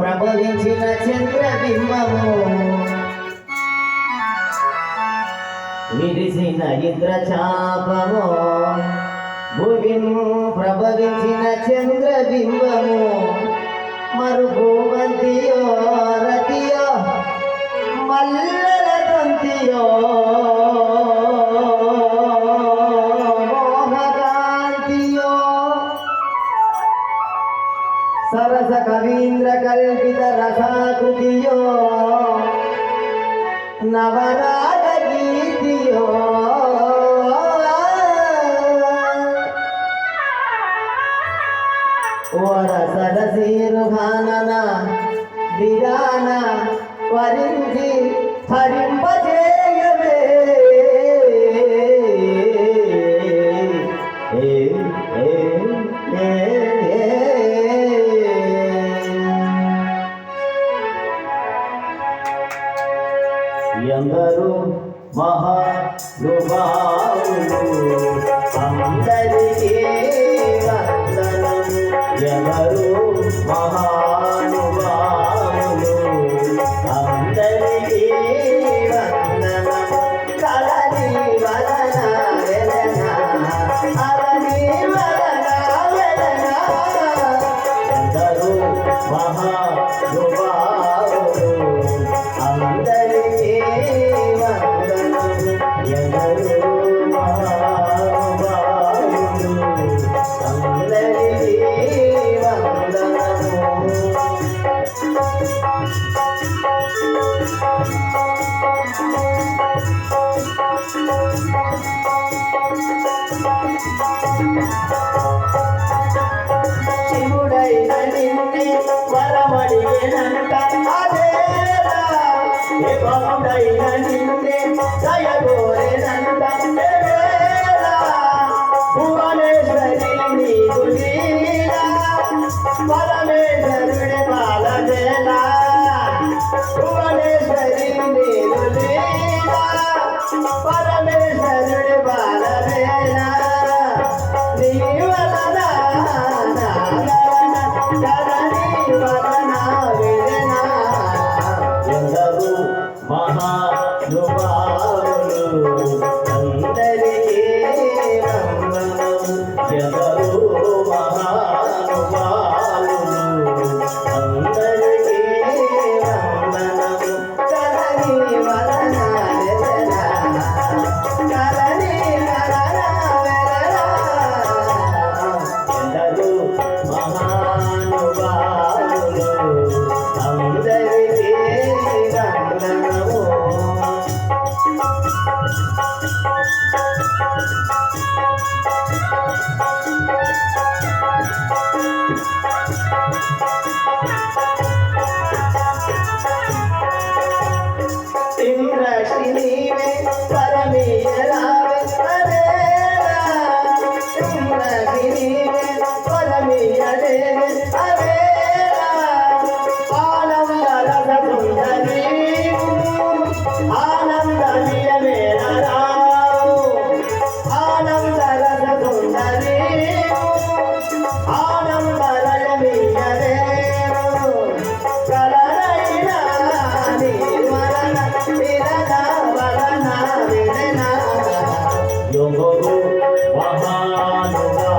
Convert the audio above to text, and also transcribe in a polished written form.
ప్రభవించిన చంద్రబింబము విరిసిన ఇంద్రచాపము భూమిను ప్రభవించిన చంద్రబింబము మరుభూవంతియో రతియో మల్లెల తంతియో మోహకాంతియో సరస కవీంద్ర కల్పిత రసాకృతియో నవరాగ గీతియో వరసరసీరుహానన విరాన వరించి హరింపజేయవే ఎందరూ మహానుభావులు అందరికీ వందనం ఎవరు మహానుభావులు అందరికీ వందనం కలని వలన వెలన అలని వలన వెలన ఎందరూ మహానుభావులు అందరికీ వందనం ఎవరు మహానుభావులు అందరికీ వందనము శివుడైన నిన్నే వరమడిగేనంట అదేరా ఏ బాబుడైన నిన్నే దయగోరేనంట దేవేరా భువనేశ్వరి నీకు లీలా పరమేశ్వరుడి పాలనేలా భువనేశ్వరి నీకు లీలా పరమేశ్వరుడి పాలనేలా నీ వలన ఎందరూ మహానుభావులు అందరికీ వందనం ఎవరు మహానుభావులు అందరికీ వందనం కలని వలన వెలన కలని వలన వెలన ఎందరూ మహానుభావులు అందరికీ వందనము ఇంద్రశ్రీ నీవే పరమేశ్వరావే అదేరా ఇంద్రశ్రీ నీవే పరమేశ్వరేవే అదేరా ఆనంద రస సుందరీ ఆనంద నియమేరా ఆనంద రస సుందరీ ఆనంద రయమీయరే కలరైనా నీ వలన విరన వలన విరన ఎందరూ మహానుభావులు